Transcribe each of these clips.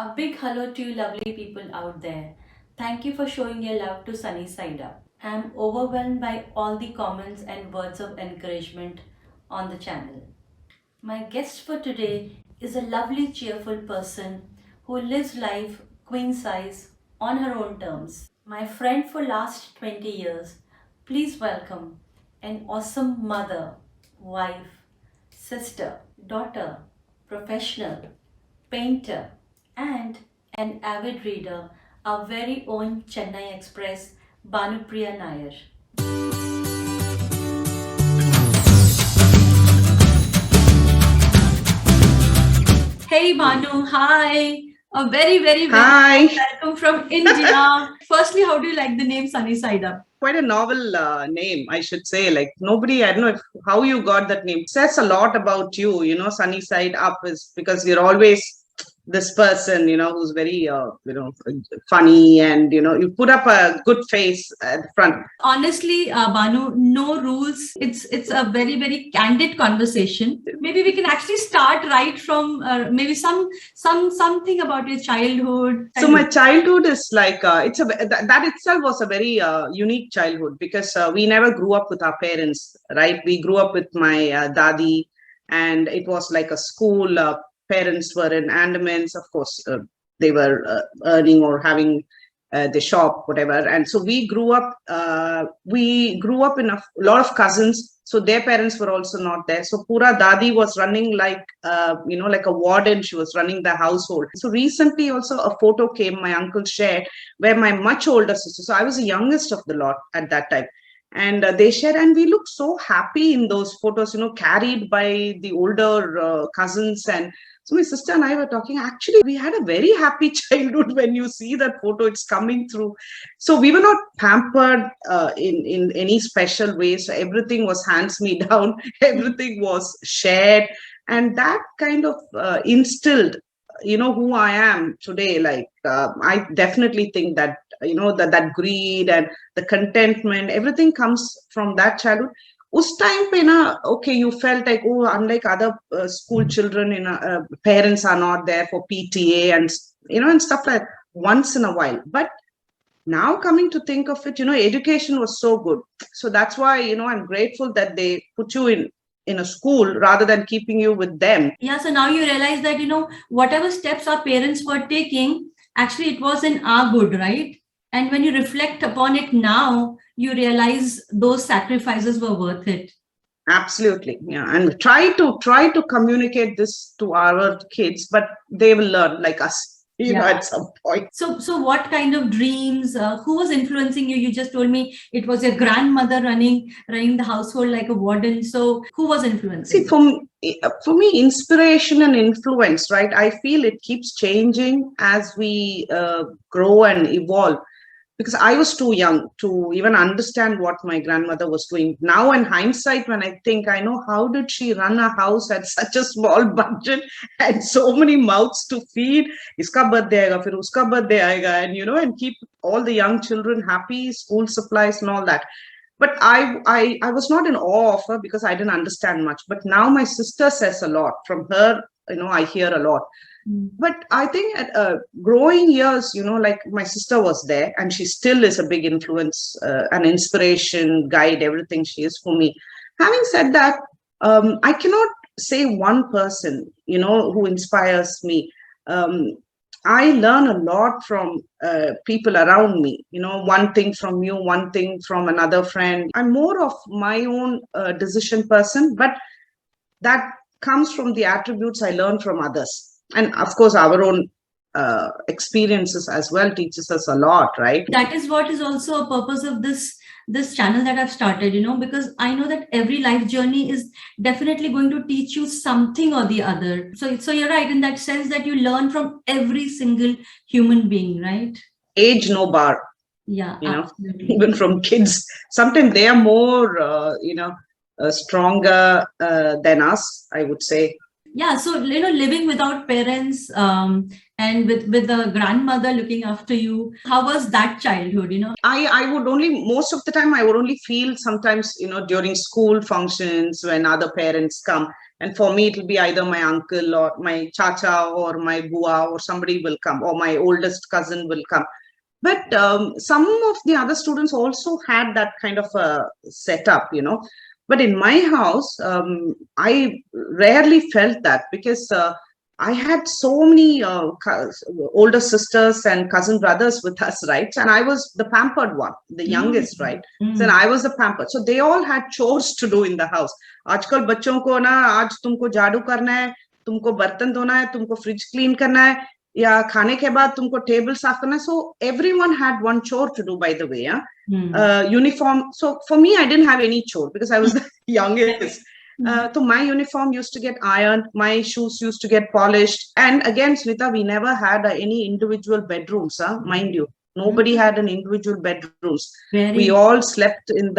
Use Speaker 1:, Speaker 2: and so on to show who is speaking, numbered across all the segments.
Speaker 1: A big hello to you lovely people out there. Thank you for showing your love to Sunny Side Up. I'm overwhelmed by all the comments and words of encouragement on the channel. My guest for today is a lovely cheerful person who lives life queen size on her own terms. My friend for last 20 years. Please welcome an awesome mother, wife, sister, daughter, professional, painter, and an avid reader, our very own Chennai Express, Banu Priya Nayar. Hey Banu, hi. A very
Speaker 2: Hi,
Speaker 1: warm welcome from India. Firstly, how do you like the name Sunny Side Up?
Speaker 2: quite a novel name, I should say. Like nobody, I don't know how you got that name. Says a lot about you. Sunny side up is because you're always this person, who's very, funny, and you put up a good face at the front.
Speaker 1: Honestly, Banu, no rules. It's a very candid conversation. Maybe we can actually start right from maybe something about your childhood.
Speaker 2: So my childhood is like that itself was a very unique childhood because we never grew up with our parents, right? We grew up with my dadi, and it was like a school. Parents were in Andamans, of course. They were earning or having the shop, whatever. And so we grew up. We grew up in a lot of cousins. So their parents were also not there. So Pura Dadi was running like like a warden. She was running the household. So recently, also a photo came. My uncle shared where my much older sister. So I was the youngest of the lot at that time. And they shared, and we looked so happy in those photos, carried by the older cousins. And so my sister and I were talking, actually, we had a very happy childhood when you see that photo, it's coming through. So we were not pampered in any special way. So everything was hands me down, everything was shared. And that kind of instilled, who I am today. Like, I definitely think that, that greed and the contentment, everything comes from that childhood. Us time pe na, okay, you felt like, oh, unlike other school children, parents are not there for PTA and and stuff like that, once in a while. But now coming to think of it, education was so good. So that's why, I'm grateful that they put you in a school rather than keeping you with them.
Speaker 1: Yeah, so now you realize that, whatever steps our parents were taking, actually it was in our good, right? And when you reflect upon it now, you realize those sacrifices were worth it.
Speaker 2: Absolutely, yeah, and try to communicate this to our kids, but they will learn like us,
Speaker 1: Yeah.
Speaker 2: at some point.
Speaker 1: So what kind of dreams? Who was influencing you? You just told me it was your grandmother running the household like a warden. So who was influencing?
Speaker 2: See, for me, inspiration and influence, right? I feel it keeps changing as we grow and evolve. Because I was too young to even understand what my grandmother was doing. Now, in hindsight, when I think, I know how did she run a house at such a small budget and so many mouths to feed. Iska birthday aega, fir uska birthday aega, and keep all the young children happy, school supplies and all that. But I was not in awe of her because I didn't understand much. But now my sister says a lot. From her, I hear a lot. But I think at growing years, like my sister was there, and she still is a big influence, an inspiration, guide, everything she is for me. Having said that, I cannot say one person, who inspires me. I learn a lot from people around me. One thing from you, one thing from another friend. I'm more of my own decision person, but that comes from the attributes I learn from others. And of course, our own experiences as well teaches us a lot, right?
Speaker 1: That is what is also a purpose of this channel that I've started, because I know that every life journey is definitely going to teach you something or the other. So you're right in that sense that you learn from every single human being, right?
Speaker 2: Age no bar.
Speaker 1: Yeah, absolutely.
Speaker 2: Even from kids, sometimes they are more stronger than us, I would say.
Speaker 1: Yeah, so living without parents, and with the grandmother looking after you, how was that childhood?
Speaker 2: I would only, most of the time I would only feel sometimes, during school functions when other parents come, And for me, it'll be either my uncle or my chacha or my bua or somebody will come, or my oldest cousin will come. But some of the other students also had that kind of a setup, But in my house, I rarely felt that because I had so many older sisters and cousin brothers with us, right? And I was the pampered one, the youngest, right? So I was the pampered. So they all had chores to do in the house. आजकल बच्चों को ना आज तुमको झाड़ू करना है, तुमको बर्तन धोना है, तुमको फ्रिज क्लीन करना है, या खाने के बाद तुमको टेबल साफ करना है. So everyone had one chore to do, by the way. Uniform. So for me, I didn't have any chore because I was the youngest. So my uniform used to get ironed, my shoes used to get polished. And again, Smita, we never had any individual bedrooms, mind you. Nobody had an individual bedrooms. We all slept in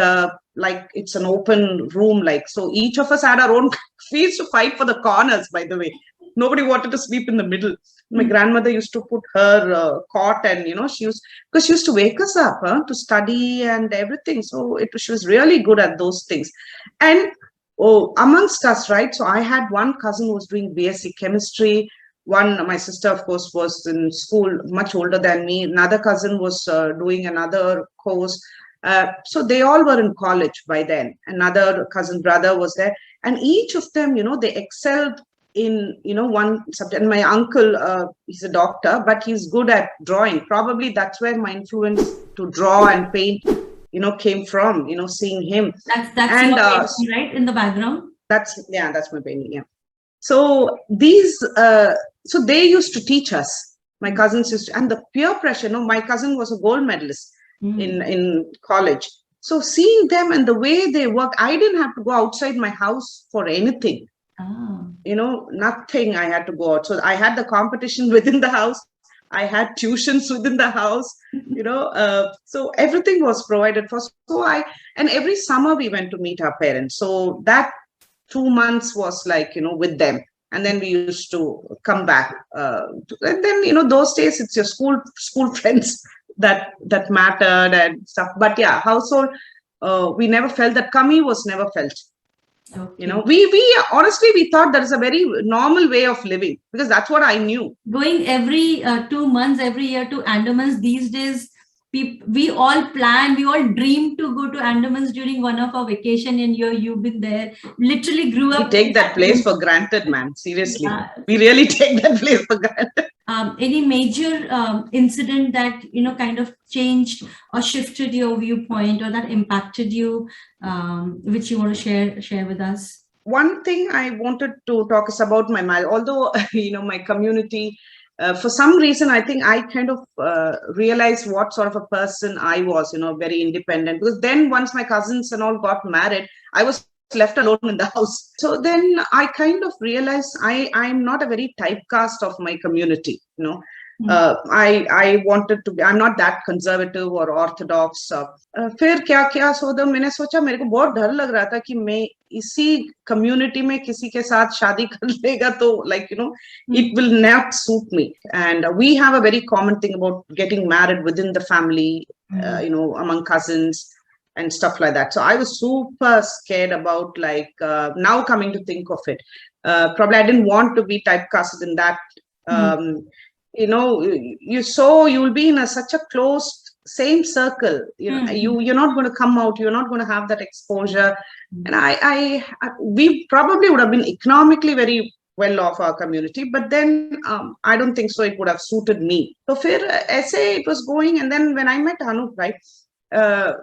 Speaker 2: like it's an open room, like, so each of us had our own. We used to fight for the corners, by the way. Nobody wanted to sleep in the middle. My grandmother used to put her cot, and because she used to wake us up to study and everything. So she was really good at those things. And amongst us, right? So I had one cousin who was doing BSc chemistry. My sister, of course, was in school, much older than me. Another cousin was doing another course. So they all were in college by then. Another cousin brother was there. And each of them, they excelled in, one subject. And my uncle, he's a doctor, but he's good at drawing. Probably that's where my influence to draw and paint, came from, seeing him.
Speaker 1: That's and, your painting, right? In the background?
Speaker 2: That's my painting, yeah. So so they used to teach us, my cousins used to, and the peer pressure, my cousin was a gold medalist in college. So seeing them and the way they work, I didn't have to go outside my house for anything. Nothing I had to go out. So I had the competition within the house. I had tuitions within the house, so everything was provided for. And every summer we went to meet our parents. So that 2 months was like, with them. And then we used to come back. And then, those days it's your school friends that mattered and stuff. But yeah, household, we never felt that. Kami was never felt. Okay. We honestly, we thought that is a very normal way of living because that's what I knew.
Speaker 1: Going every 2 months, every year to Andamans these days, we all plan, we all dream to go to Andamans during one of our vacation, and you've been there, literally grew up.
Speaker 2: We take that place for granted, man. Seriously. Yeah. We really take that place for granted.
Speaker 1: Any major incident that, kind of changed or shifted your viewpoint or that impacted you, which you want to share with us?
Speaker 2: One thing I wanted to talk is about my marriage. Although, my community, for some reason, I think I kind of realized what sort of a person I was, very independent. Because then once my cousins and all got married, I was left alone in the house. So then I kind of realized I'm not a very typecast of my community, I wanted to be, I'm not that conservative or orthodox. फिर क्या so मैंने सोचा मेरे को बहुत डर लग रहा था कि मैं इसी community में किसी के साथ शादी कर लेगा तो it will not suit me. And we have a very common thing about getting married within the family, among cousins and stuff like that. So I was super scared about now coming to think of it, probably I didn't want to be typecasted in that. You'll be in such a closed same circle. You're not going to come out. You're not going to have that exposure. And we probably would have been economically very well off, our community, but then I don't think so. It would have suited me. So essay it was going, and then when I met Anup, right,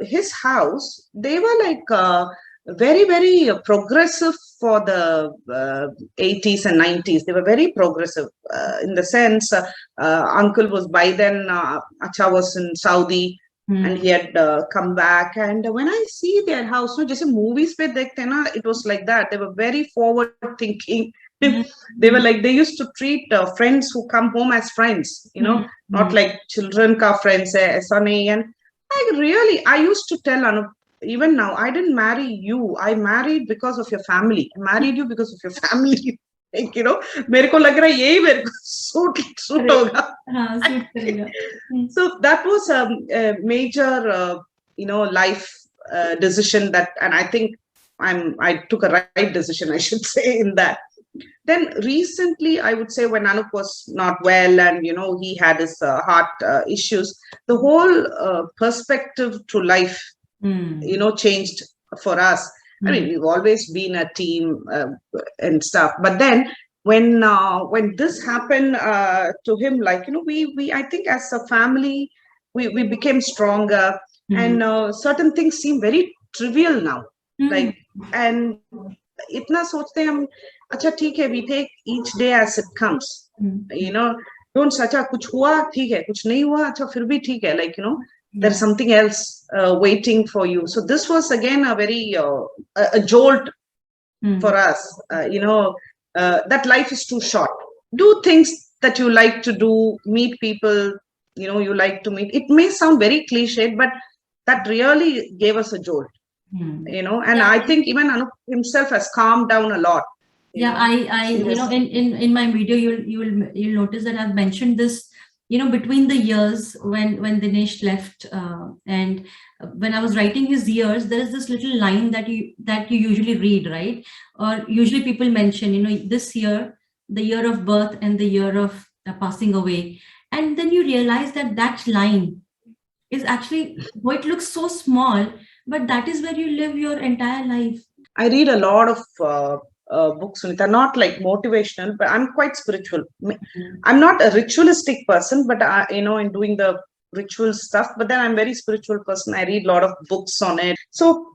Speaker 2: his house, they were very, very progressive for the 80s and 90s. They were very progressive in the sense, uncle was by then, Acha was in Saudi, and he had come back. And when I see their house, just movies pe dekhte na, it was like that. They were very forward thinking. They were they used to treat friends who come home as friends, not like children ka friends hai, aisa nahi. And I used to tell Anup, even now, I didn't marry you. I married because of your family. I married you because of your family. मेरे को लग रहा है यही मेरे को suit होगा. So that was a major, life decision that, and I think I took a right decision, I should say, in that. Then recently, I would say, when Anup was not well and he had his heart issues, the whole perspective to life changed for us. I mean, we've always been a team and stuff, but then when this happened to him, like we I think as a family we became stronger, and certain things seem very trivial now, like, and इतना सोचते हैं हम, अच्छा ठीक है, we take each day as it comes, you know don't अच्छा कुछ हुआ ठीक है, कुछ नहीं हुआ अच्छा फिर भी ठीक है, like there's something else waiting for you. So this was again a very a jolt for us, that life is too short. Do things that you like to do, meet people you like to meet. It may sound very cliched, but that really gave us a jolt. And I think even Anup himself has calmed down a lot.
Speaker 1: I in my video you'll notice that I've mentioned this, between the years when Dinesh left, and when I was writing his years, there is this little line that you usually read, right? Or usually people mention, this year, the year of birth and the year of passing away, and then you realize that line is actually, it looks so small, but that is where you live your entire life.
Speaker 2: I read a lot of books, Sunita, not like motivational, but I'm quite spiritual. I'm not a ritualistic person, but in doing the ritual stuff, but then I'm very spiritual person. I read a lot of books on it. So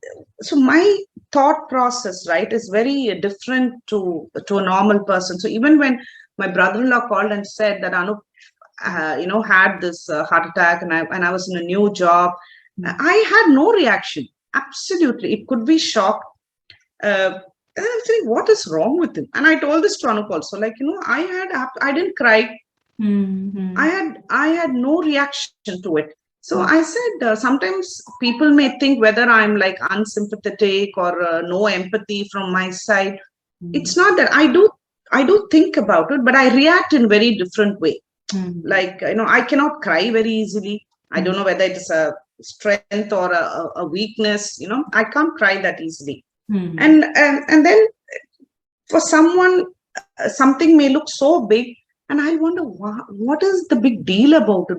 Speaker 2: my thought process, right, is very different to a normal person. So even when my brother-in-law called and said that Anup had this heart attack, and I was in a new job, I had no reaction. Absolutely, it could be shock. And I'm saying, what is wrong with him? And I told this to Anup also, like, I didn't cry. I had no reaction to it. So I said, sometimes people may think whether I'm like unsympathetic or no empathy from my side. It's not that. I do think about it, but I react in very different way. Like, I cannot cry very easily. I don't know whether it's a strength or a weakness. I can't cry that easily. And then for someone, something may look so big, and I wonder what is the big deal about it?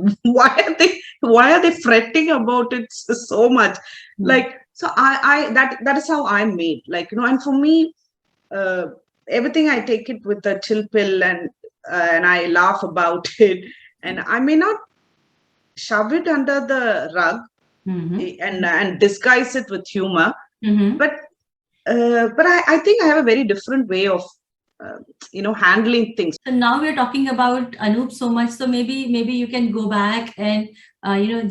Speaker 2: Why are they fretting about it so much? Like, so that is how I'm made. Like, and for me, everything I take it with a chill pill, and I laugh about it, and I may not shove it under the rug and disguise it with humor, but I think I have a very different way of handling things. So now we're talking about Anup so much, so maybe you can go back and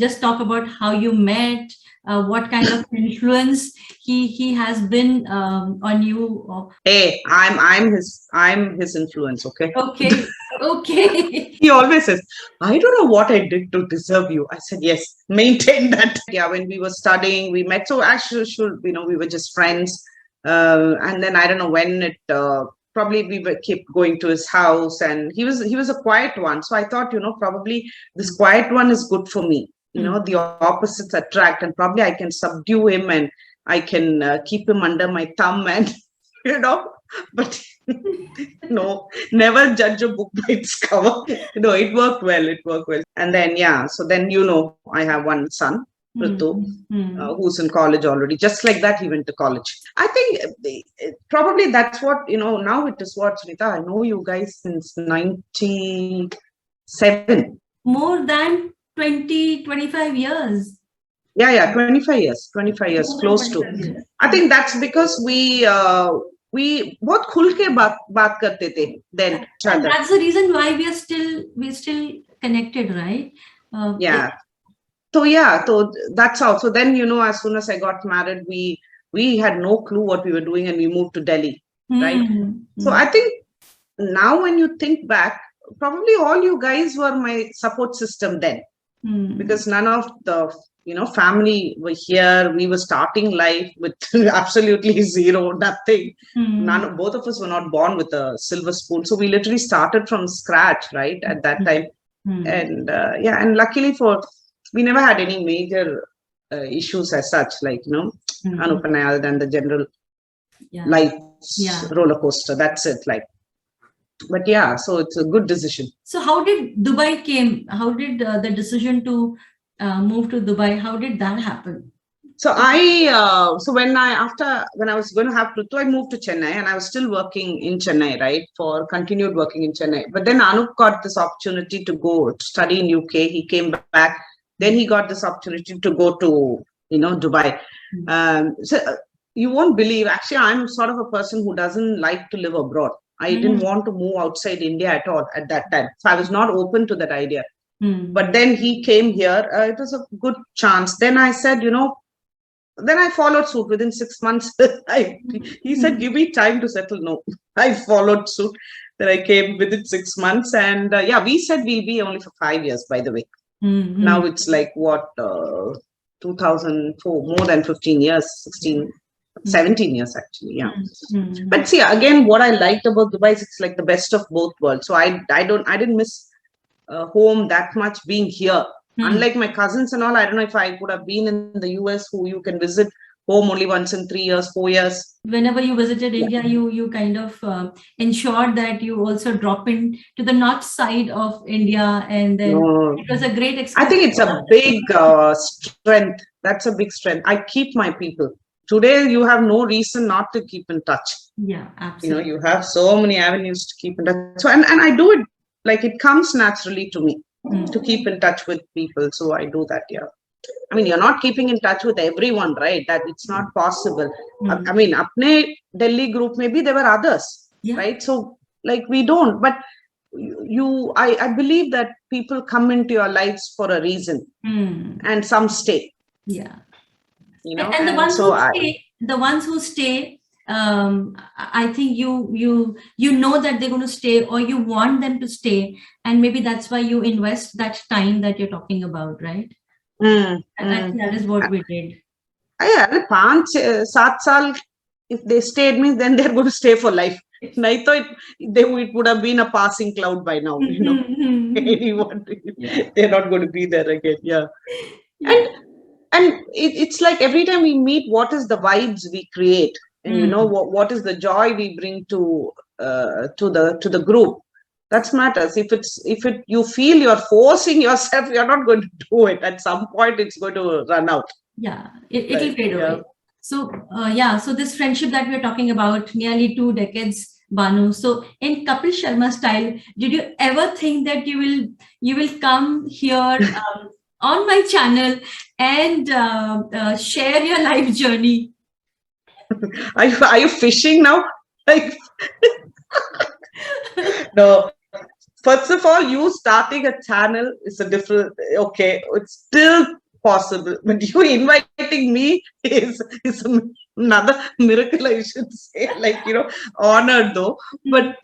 Speaker 2: just talk about how you met, what kind of influence he has been on you. Hey, I'm his influence. Okay. He always says, I don't know what I did to deserve you. I said, yes, maintain that. Yeah, when we were studying, we met. So actually, we were just friends. And then I don't know when it probably we kept going to his house, and he was a quiet one. So I thought, probably this quiet one is good for me. The opposites attract, and probably I can subdue him, and I can keep him under my thumb, and but no, never judge a book by its cover. It worked well. And then so then I have one son, Ritu, who's in college already. Just like that, he went to college. I think probably that's what, now it is what, Sunita, I know you guys since 97. More than 25 years. Yeah, 25 years, close to. Years. I think that's because we बहुत खुल के बात करते थे then. And that's the reason why we're still connected, right? So that's how. So then, as soon as I got married, we had no clue what we were doing, and we moved to Delhi, right? So I think now when you think back, probably all you guys were my support system then, because none of the family were here. We were starting life with absolutely zero, nothing. Both of us were not born with a silver spoon, so we literally started from scratch, right, at that time. And and luckily we never had any major issues as such, like Anup and I, other than the general life's roller coaster. That's it. Like, but yeah, so it's a good decision.
Speaker 1: So how did Dubai came? How did the decision to move to Dubai? How did that happen?
Speaker 2: So when I was going to have Prithu, I moved to Chennai, and I was still working in Chennai, right? For continued working in Chennai. But then Anup got this opportunity to go to study in UK. He came back. Then he got this opportunity to go to, Dubai. So you won't believe, actually, I'm sort of a person who doesn't like to live abroad. I didn't want to move outside India at all at that time. So I was not open to that idea. But then he came here. It was a good chance. Then I said, then I followed suit within 6 months. He said, give me time to settle. No, I followed suit. Then I came within 6 months. And we said we'll be only for 5 years, by the way. Now it's like what, 2004, more than 15 years, 16, 17 years actually. Yeah. But see, again, what I liked about Dubai is it's like the best of both worlds. So I didn't miss home that much being here. Unlike my cousins and all, I don't know if I could have been in the US, who you can visit home only once in 3 years, 4 years.
Speaker 1: Whenever you visited India, you kind of ensured that you also drop in to the north side of India, and then it was a great experience.
Speaker 2: I think it's a big strength. That's a big strength. I keep my people. Today, you have no reason not to keep in touch.
Speaker 1: Yeah, absolutely.
Speaker 2: You have so many avenues to keep in touch. So, and I do it like it comes naturally to me. To keep in touch with people. So I do that, yeah. I mean, you're not keeping in touch with everyone, right? That it's not possible. I mean, apne Delhi group, maybe there were others, right? So like we don't, but I believe that people come into your lives for a reason and some stay.
Speaker 1: Yeah.
Speaker 2: And
Speaker 1: the ones who stay, I think you know that they're going to stay, or you want them to stay, and maybe that's why you invest that time that you're talking about, right? I think that is what we did.
Speaker 2: Yeah, 5-7 saal, if they stayed, means then they're going to stay for life. I thought it would have been a passing cloud by now. Anyone, they're not going to be there again. Yeah. And it's like every time we meet, what is the vibes we create? And what is the joy we bring to the group? That matters. If you feel you're forcing yourself, you're not going to do it. At some point, it's going to run out.
Speaker 1: Yeah, it'll fade away. So so this friendship that we're talking about, nearly 2 decades, Banu. So in Kapil Sharma style, did you ever think that you will come here on my channel and share your life journey?
Speaker 2: Are you fishing now? Like, no. First of all, you starting a channel is a different. Okay, it's still possible, but you inviting me is another miracle, I should say. Like, honored though. But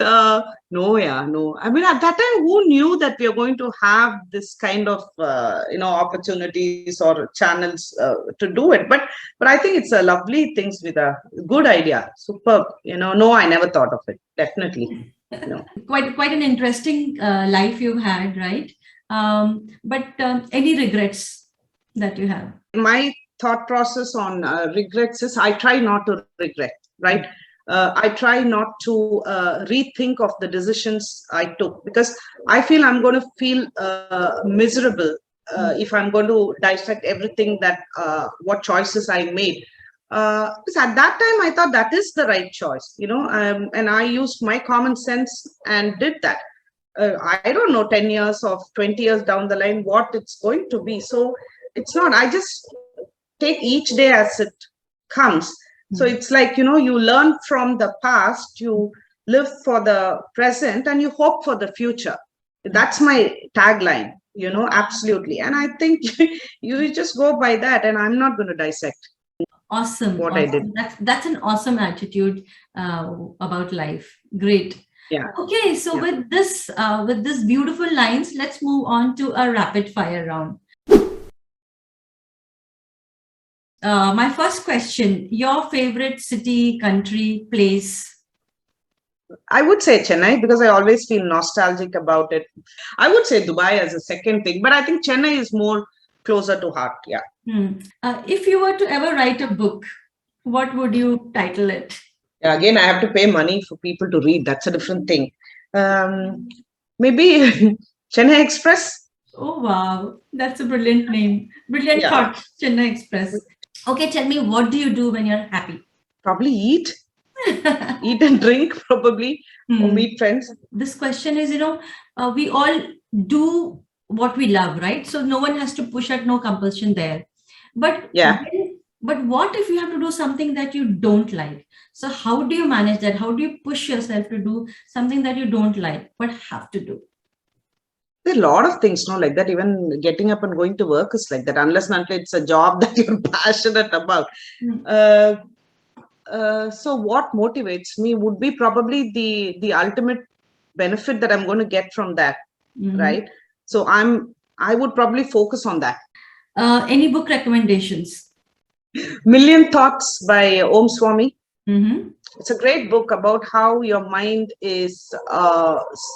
Speaker 2: no. I mean, at that time, who knew that we are going to have this kind of opportunities or channels to do it? But I think it's a lovely things with a good idea. Superb. No, I never thought of it. Definitely.
Speaker 1: Quite an interesting life you've had, right? But any regrets that you have?
Speaker 2: My thought process on regrets is I try not to regret, right? I try not to rethink of the decisions I took, because I feel I'm going to feel miserable if I'm going to dissect everything that what choices I made. Because at that time I thought that is the right choice, and I used my common sense and did that. I don't know 10 years or 20 years down the line what it's going to be. So it's not, I just take each day as it comes. So it's like, you learn from the past, you live for the present, and you hope for the future. That's my tagline, absolutely. And I think you just go by that, and I'm not going to dissect.
Speaker 1: Awesome.
Speaker 2: What
Speaker 1: awesome.
Speaker 2: I did.
Speaker 1: That's an awesome attitude about life. Great.
Speaker 2: Yeah.
Speaker 1: Okay. So with this beautiful lines, let's move on to a rapid fire round. My first question: your favorite city, country, place?
Speaker 2: I would say Chennai, because I always feel nostalgic about it. I would say Dubai as a second thing, but I think Chennai is more closer to heart. Yeah.
Speaker 1: If you were to ever write a book, what would you title it?
Speaker 2: Yeah, again, I have to pay money for people to read. That's a different thing. Maybe Chennai Express.
Speaker 1: Oh wow, that's a brilliant name. Brilliant
Speaker 2: Yeah,
Speaker 1: thought, Chennai Express. Okay, tell me, what do you do when you're happy?
Speaker 2: probably eat and drink, probably, or
Speaker 1: Hmm.
Speaker 2: meet friends.
Speaker 1: This question is, we all do what we love, right? So no one has to push at, no compulsion there. But
Speaker 2: Yeah.
Speaker 1: but what if you have to do something that you don't like? So how do you manage that? How do you push yourself to do something that you don't like but have to do?
Speaker 2: There are a lot of things, no, like that. Even getting up and going to work is like that, unless and until it's a job that you're passionate about.
Speaker 1: Hmm.
Speaker 2: Uh, so what motivates me would be probably the ultimate benefit that I'm going to get from that,
Speaker 1: Mhm.
Speaker 2: right? So I would probably focus on that.
Speaker 1: Any book recommendations?
Speaker 2: Million Thoughts by Om Swami.
Speaker 1: Mm-hmm.
Speaker 2: It's a great book about how your mind is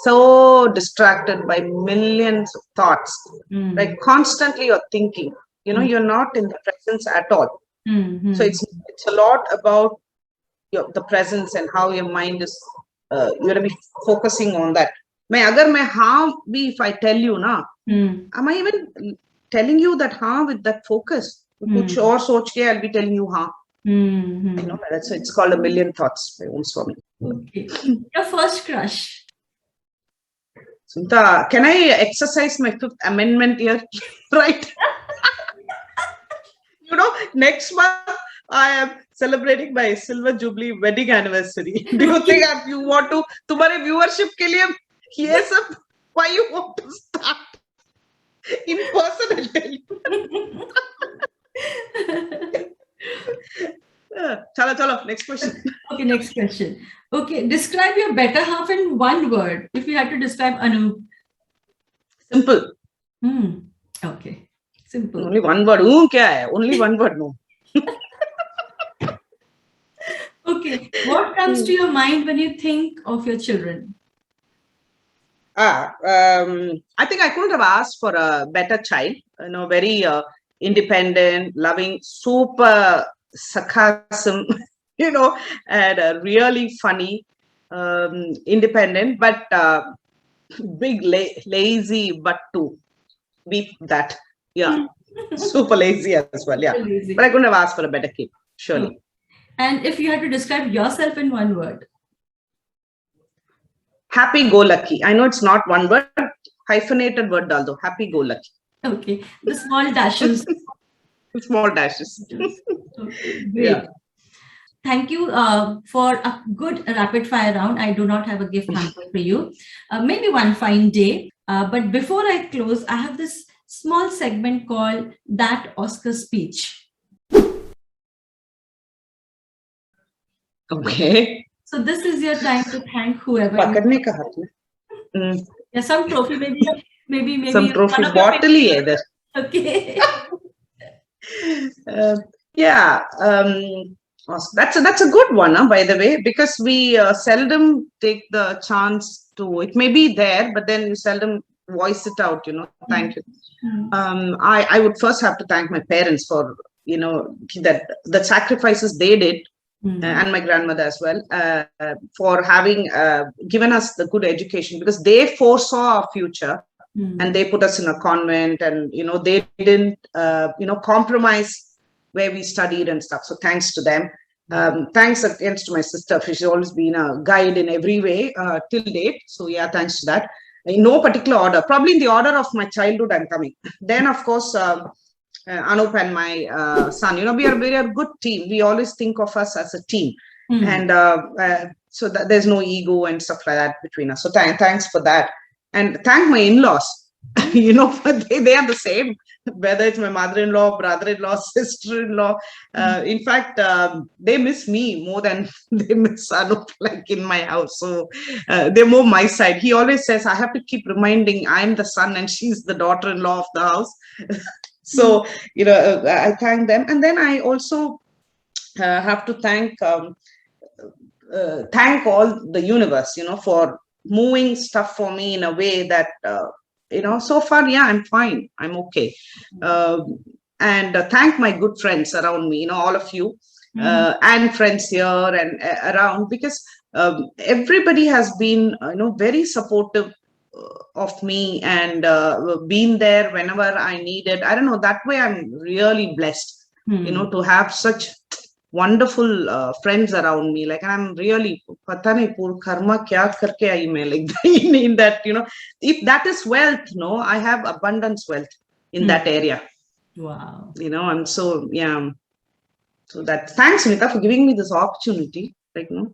Speaker 2: so distracted by millions of thoughts, like constantly you're thinking. You're not in the presence at all. So
Speaker 1: Mm-hmm.
Speaker 2: it's a lot about the presence and how your mind is. You're gonna be focusing on that. मैं अगर मैं हाँ भी if I tell you ना, am I even telling you that हाँ with that focus? कुछ और सोच के I'll be telling you हाँ. That's it's called A Million Thoughts by Om Swami.
Speaker 1: Okay. Your first crush.
Speaker 2: Sunita, can I exercise my Fifth Amendment here? Right. Next month I am celebrating my Silver Jubilee wedding anniversary. Do you think you want to, तुम्हारे viewership के लिए ये सब, why you want to start in person? I'll tell you. Chalo, next question.
Speaker 1: Okay, next question. Okay, describe your better half in one word. If you had to describe Anu.
Speaker 2: Simple.
Speaker 1: Okay, simple.
Speaker 2: Only one word. क्या है? Only one word, no.
Speaker 1: Okay, what comes to your mind when you think of your children?
Speaker 2: I think I couldn't have asked for a better child. Very independent, loving, super sarcasm, and really funny, independent, but big, lazy, but to beat that. Yeah, super lazy as well. Yeah,
Speaker 1: Lazy.
Speaker 2: but I couldn't have asked for a better kid, surely.
Speaker 1: Okay. And if you had to describe yourself in one word?
Speaker 2: Happy-go-lucky. I know it's not one word, hyphenated word, although happy-go-lucky.
Speaker 1: Okay, the small dashes.
Speaker 2: Small dashes.
Speaker 1: Okay, great.
Speaker 2: Yeah.
Speaker 1: Thank you for a good rapid fire round. I do not have a gift hamper for you. Maybe one fine day. But before I close, I have this small segment called That Oscar Speech.
Speaker 2: Okay.
Speaker 1: So this is your time to thank whoever.
Speaker 2: पकड़ने का हाथ में.
Speaker 1: Yeah, some trophy, maybe
Speaker 2: Some trophy
Speaker 1: one of your
Speaker 2: bottle ही है इधर.
Speaker 1: Okay.
Speaker 2: Yeah. That's a good one, by the way, because we seldom take the chance to. It may be there, but then you seldom voice it out. Thank you. I would first have to thank my parents for that the sacrifices they did. And my grandmother as well, for having given us the good education, because they foresaw our future and they put us in a convent, and they didn't compromise where we studied and stuff. So thanks to them. Thanks again to my sister. She's always been a guide in every way till date. So yeah, thanks to that. In no particular order, probably in the order of my childhood I'm coming. Then of course Anup and my son, we are a good team. We always think of us as a team. And so that there's no ego and stuff like that between us. So thanks for that. And thank my in-laws. They are the same, whether it's my mother-in-law, brother-in-law, sister-in-law. In fact, they miss me more than they miss Anup, like in my house. So they're more my side. He always says, I have to keep reminding I'm the son and she's the daughter-in-law of the house. So, I thank them. And then I also have to thank all the universe, for moving stuff for me in a way that, so far, yeah, I'm fine. I'm okay. And thank my good friends around me, all of you.
Speaker 1: Mhm.
Speaker 2: and friends here and around, because everybody has been very supportive of me, and been there whenever I needed. I don't know, that way I'm really blessed,
Speaker 1: Hmm.
Speaker 2: to have such wonderful friends around me. Like, and I'm really pata nahi pur karma kya karke aayi main, like in that, if that is wealth, no, I have abundance wealth in
Speaker 1: Hmm.
Speaker 2: that area.
Speaker 1: Wow.
Speaker 2: I'm so, yeah. So that, thanks, Sunita, for giving me this opportunity. Like,
Speaker 1: Wow.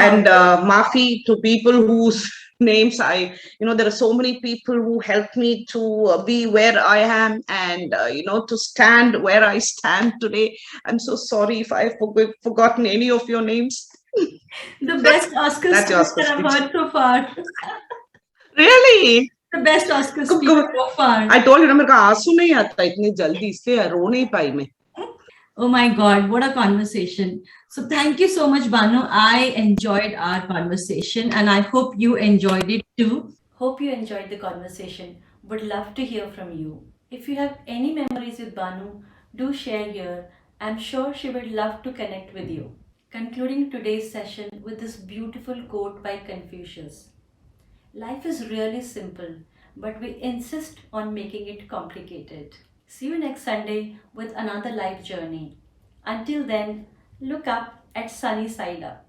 Speaker 2: and Mafi, to people whose names there are so many people who helped me to be where I am, and to stand where I stand today. I'm so sorry if I've forgotten any of your names.
Speaker 1: The best Oscar
Speaker 2: That's your
Speaker 1: speech
Speaker 2: Oscar
Speaker 1: that I've
Speaker 2: speech.
Speaker 1: heard so far.
Speaker 2: Really?
Speaker 1: The best Oscar speech so
Speaker 2: I
Speaker 1: far.
Speaker 2: told you, मेरे को आंसू नहीं आता इतनी जल्दी, इसलिए रो नहीं पाई मैं.
Speaker 1: Oh my God, what a conversation. So thank you so much, Banu. I enjoyed our conversation and I hope you enjoyed it too. Hope you enjoyed the conversation. Would love to hear from you. If you have any memories with Banu, do share here. I'm sure she would love to connect with you. Concluding today's session with this beautiful quote by Confucius. Life is really simple, but we insist on making it complicated. See you next Sunday with another life journey. Until then, look up at sunny side up.